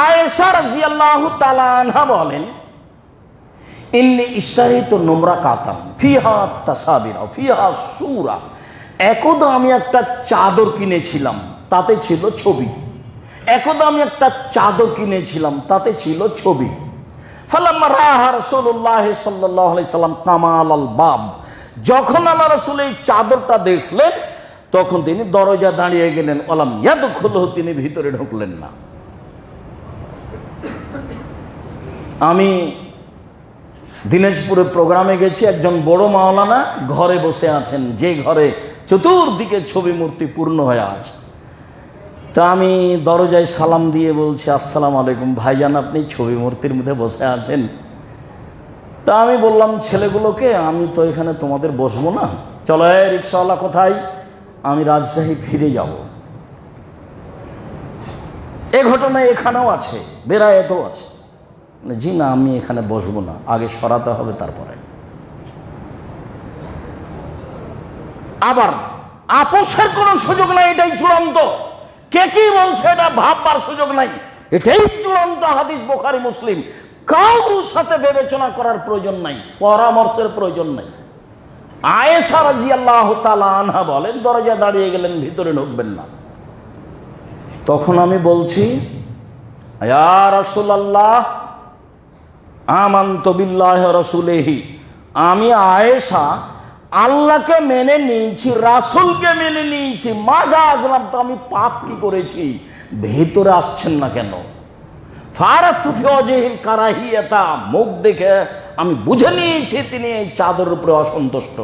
আয়েশা রাদিয়াল্লাহু তাআলা আনহা বলেন, ইন্নী ইশতারিতু নুমরাকাতান ফিহা তাসাবির ফিহা সূরা, একদা আমি একটা চাদর কিনেছিলাম, তাতে ছিল ছবি। একদা আমি একটা চাদর কিনেছিলাম, তাতে ছিল ছবি। ফালাম্মা রাহা রাসূলুল্লাহ সাল্লাল্লাহু আলাইহি সাল্লাম কামাল আল বাব, যখন আল্লাহ রাসূল এই চাদরটা দেখলেন তখন তিনি দরজা দাঁড়িয়ে গেলেন। ওয়ালাম ইয়াদখুলহু, তিনি ভিতরে ঢুকলেন না। আমি দিনাজপুরে প্রোগ্রামে গেছি, একজন বড় মাওলানা ঘরে বসে আছেন, যে ঘরে চতুর্দিকে ছবি মূর্তি পূর্ণ হয়ে আছে। তা আমি দরজায় সালাম দিয়ে বলছি, আসসালামু আলাইকুম ভাইজান, আপনি ছবি মূর্তির মধ্যে বসে আছেন। তা আমি বললাম ছেলেগুলোকে, আমি তো এখানে তোমাদের বসবো না, চলো এই রিক্সাওয়ালা কোথায়, আমি রাজশাহী ফিরে যাব। এ ঘটনা এখানেও আছে, বেরায়েতেও আছে। জি না, আমি এখানে বসবো না, আগে সরাতে হবে তারপরে। আবার আপোষের কোনো সুযোগ নাই, এটাই চূড়ান্ত। কে কি বলছে এটা ভাববার সুযোগ নাই, এটাই চূড়ান্ত হাদিস, বুখারী মুসলিম। কারোর সাথে বিবেচনা করার প্রয়োজন নাই, পরামর্শের প্রয়োজন নাই। আয়েশা রাদিয়াল্লাহু তাআলা আনহা বলেন, দরজা দাঁড়িয়ে গেলেন, ভিতরে ঢুকবেন না। তখন আমি বলছি, ইয়া রাসূলুল্লাহ আমানতু বিল্লাহি ওয়া রাসূলিহি, আমি আয়েশা আল্লাহকে মেনে নিয়েছি, রাসূলকে মেনে নিয়েছি, মাজা আজলাম, তো আমি পাপ কি করেছি, ভেতরে আসছেন না কেন? ফারাতু ফি ওয়াজহিল কারাহিয়াতা, মুখ দেখে আমি বুঝে নিয়েছি তিনি এই চাদরের উপরে অসন্তুষ্ট।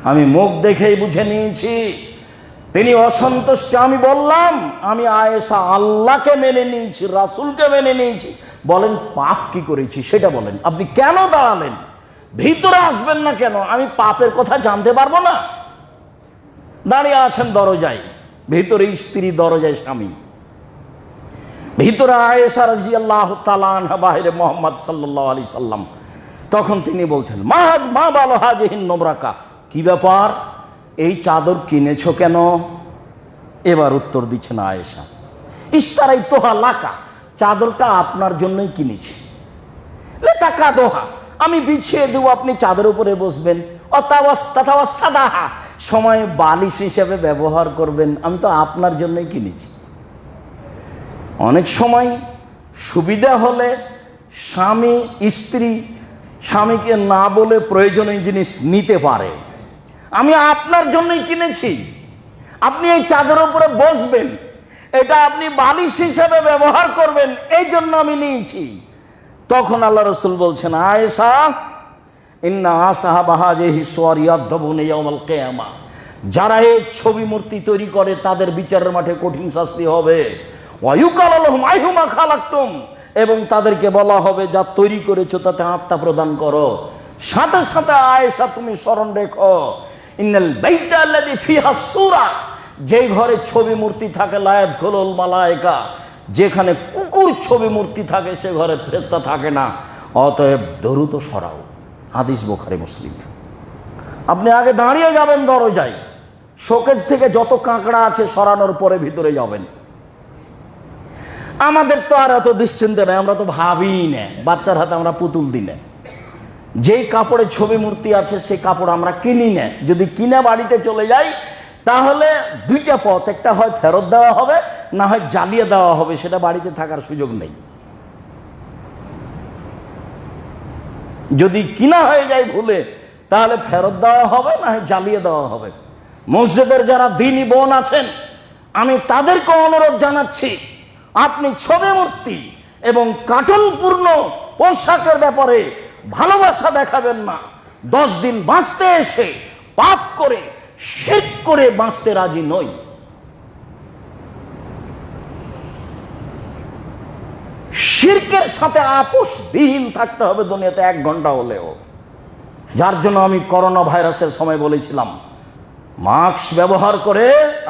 আমি মুখ দেখেই বুঝে নিয়েছি তিনি অসন্তুষ্ট। আমি বললাম, আমি আয়েশা আল্লাহকে মেনে নিয়েছি, রাসূলকে মেনে নিয়েছি, বলেন পাপ কি করেছি সেটা বলেন। আপনি কেন দাঁড়ালেন, ভিতরে আসবেন না কেন? আমি পাপের কথা জানতে পারবো না? দাঁড়িয়ে আছেন দরজায়, ভিতরে স্ত্রী, দরজায় স্বামী, ভিতরে আয়েশা রাদিয়াল্লাহু তাআলা আনহা, বাহিরে মুহাম্মদ সাল্লাল্লাহু আলাইহি সাল্লাম। তখন তিনি বলছেন, মা বালো হাজিহিন নুমরাকা, কি ব্যাপার, এই চাদর কিনেছো কেন? এবার উত্তর দিচ্ছেন আয়েশা, ইশতারাইতুহা লাকা, চাদরটা আপনার জন্যই কিনেছি। লিতাকাদুহা, আমি বিছিয়ে দেবো, আপনি চাদর উপরে বসবেন। অতাওয়াসাদাহা, সময় বালিশ হিসেবে ব্যবহার করবেন, আমি তো আপনার জন্যই কিনেছি। অনেক সময় সুবিধা হলে স্বামী স্ত্রী স্বামীকে না বলে প্রয়োজনীয় জিনিস নিতে পারে। আমি আপনার জন্যই কিনেছি, আপনি এই চাদর উপরে বসবেন, এটা আপনি বালিশ হিসেবে ব্যবহার করবেন, এই জন্য আমি নিয়েছি। তখন আল্লাহ রাসূল বলছেন, আয়েশা ইন্না আসহাবা হাযিহি সুওয়ার ইয়াদবুনা ইয়াউমাল কিয়ামা, যারা এই ছবি মূর্তি তৈরি করে তাদের বিচারের মাঠে কঠিন শাস্তি হবে। ওয়া ইউকাল লাহুম আইহুমা খালাকতুম, এবং তাদেরকে বলা হবে যা তৈরি করেছো তাতে আত্মা প্রদান করো। সাথে সাথে আয়েশা তুমি স্মরণ রেখো, ইন্নাল বাইতা আল্লাযী ফিহা সূরা, যে ঘরে ছবি মূর্তি থাকে, লা ইয়াদখুলুল মালায়েকা, যেখানে কুকুর ছবি মূর্তি থাকে সে ঘরে ফেরেশতা থাকে না। অতএব দ্রুত সরাও, হাদিস বুখারী মুসলিম। আপনি আগে দাঁড়িয়ে যাবেন দরজায়, শোকেস থেকে যত কাঁকড়া আছে সরানোর পরে ভিতরে যাবেন। আমাদের তো আর এত দুশ্চিন্তা নেই, আমরা তো ভাবি না, বাচ্চার হাতে আমরা পুতুল দিই না। যেই কাপড়ে ছবি মূর্তি আছে সেই কাপড় আমরা কিনি না। যদি কিনে বাড়িতে চলে যাই তাহলে দুইটা পথ, একটা হয় ফেরত দেওয়া হবে, না হয় জ্বালিয়ে দেওয়া হবে, সেটা বাড়িতে থাকার সুযোগ নেই। যদি কিনা হয়ে যায় ভুলে, তাহলে ফেরত দেওয়া হবে, না হয় জ্বালিয়ে দেওয়া হবে। মসজিদের যারা দ্বীনি বোন আছেন, আমি তাদেরকে অনুরোধ জানাচ্ছি, আপনি ছবি মূর্তি এবং কার্টুনপূর্ণ পোশাকের ব্যাপারে ভালোবাসা দেখাবেন না। 10 দিন বাঁচতে এসে পাপ করে শিরক করে বাঁচতে রাজি নই। শিরকের সাথে আপোষবিহীন থাকতে হবে দুনিয়াতে 1 ঘন্টা হলেও। যার জন্য আমি করোনা ভাইরাসের সময় বলেছিলাম, মাস্ক ব্যবহার করে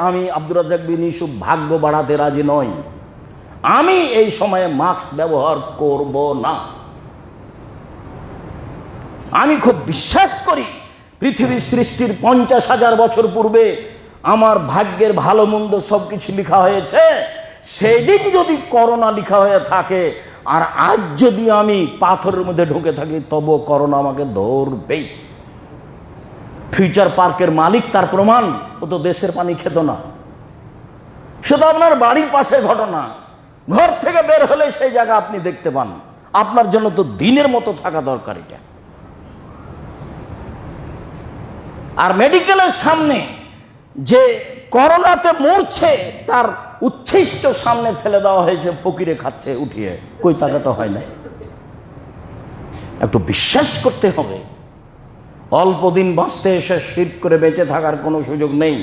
আমি আব্দুর রাজ্জাক বিন ইউসুফ ভাগ্য বাড়াতে রাজি নই। আমি এই সময়ে মাস্ক ব্যবহার করব না। আমি খুব বিশ্বাস করি পৃথিবী সৃষ্টির 50,000 বছর পূর্বে আমার ভাগ্যের ভালো মন্দ সবকিছু লেখা হয়েছে, সেই দিন যদি করোনা লেখা হয়ে থাকে, আর আজ যদি আমি পাথরের মধ্যে ঢুকে থাকি, তবু করোনা আমাকে ধরবেই। ফিউচার পার্কের মালিক তার প্রমাণ, ও তো দেশের পানি খেত না। সেটা আপনার বাড়ির পাশে ঘটনা, ঘর থেকে বের হলে সেই জায়গা আপনি দেখতে পান। আপনার জন্য তো দিনের মতো থাকা দরকার এটা। আর মেডিকেলের সামনে যে করোনাতে মরছে, তার উচ্ছিষ্ট সামনে ফেলে দেওয়া হয়েছে, ফকিরে খাচ্ছে উঠিয়ে, কই টাকা তো হয় না। একটু বিশ্বাস করতে হবে, অল্প দিন বাঁচতে এসে শিরক করে বেঁচে থাকার কোনো সুযোগ নেই।